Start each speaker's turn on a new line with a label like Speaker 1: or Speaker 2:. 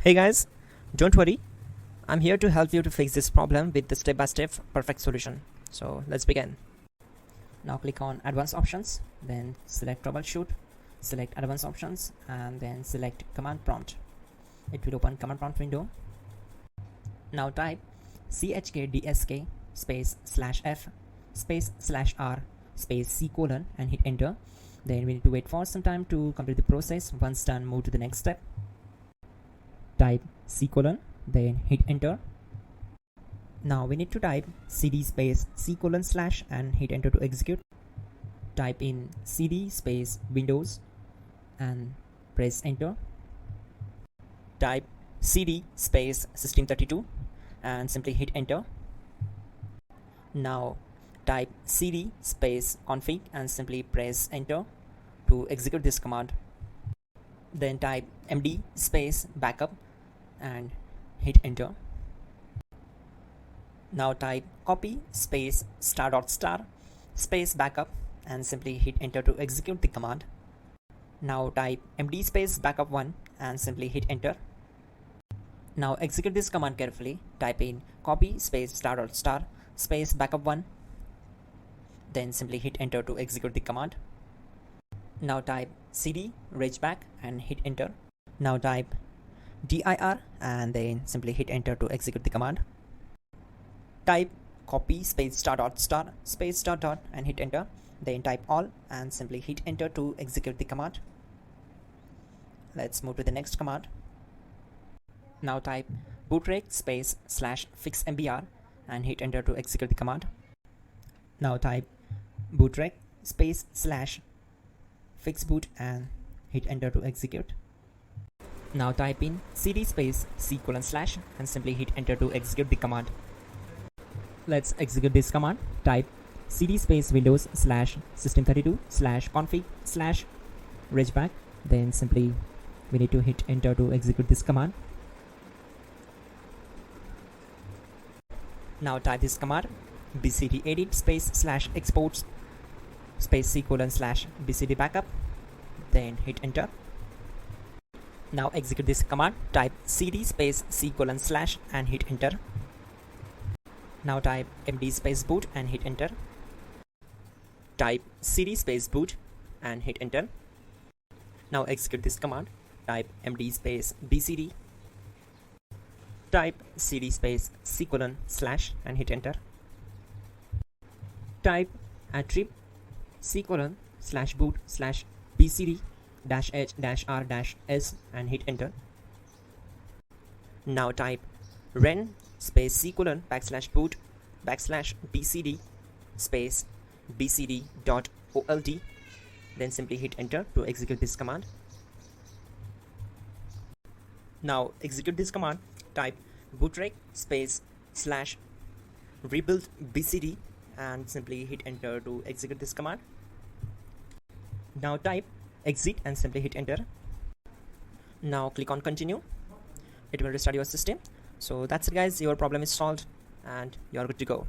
Speaker 1: Hey guys, don't worry, I'm here to help you to fix this problem with the step-by-step perfect solution. So let's begin. Now click on Advanced Options, then select Troubleshoot, select Advanced Options, and then select Command Prompt. It will open Command Prompt window. Now type chkdsk space /f space /r space c colon and hit enter. Then we need to wait for some time to complete the process. Once done, move to the next step. Type c colon, then hit enter. Now we need to type cd space c colon / and hit enter to execute. Type in cd space Windows and press enter. Type cd space System32 and simply hit enter. Now type cd space config and simply press enter to execute this command. Then type md space backup and hit enter. Now type copy space ** space backup and simply hit enter to execute the command. Now type md space backup1 and simply hit enter. Now execute this command carefully. Type in copy space ** space backup1, then simply hit enter to execute the command. Now type cd regback and hit enter. Now type dir and then simply hit enter to execute the command. Type copy space ** space .. and hit enter. Then type all and simply hit enter to execute the command. Let's move to the next command. Now type bootrec space /fixmbr and hit enter to execute the command. Now type bootrec space /fixboot and hit enter to execute. Now type in cd space c colon / and simply hit enter to execute the command. Let's execute this command. Type cd space Windows /System32 /config /regback. Then simply we need to hit enter to execute this command. Now type this command bcd edit space /exports space c colon /bcd backup. Then hit enter. Now execute this command. Type cd space c colon / and hit enter. Now type md space boot and hit enter. Type cd space boot and hit enter. Now execute this command. Type md space bcd. Type cd space c colon / and hit enter. Type attrib c colon /boot /bcd -h -r-s and hit enter. Now type ren space c colon /boot /bcd space bcd.old. Then simply hit enter to execute this command. Now execute this command. Type bootrec space /rebuild bcd and simply hit enter to execute this command. Now type exit and simply hit enter. Now click on continue. It will restart your system. So that's it guys, your problem is solved and you are good to go.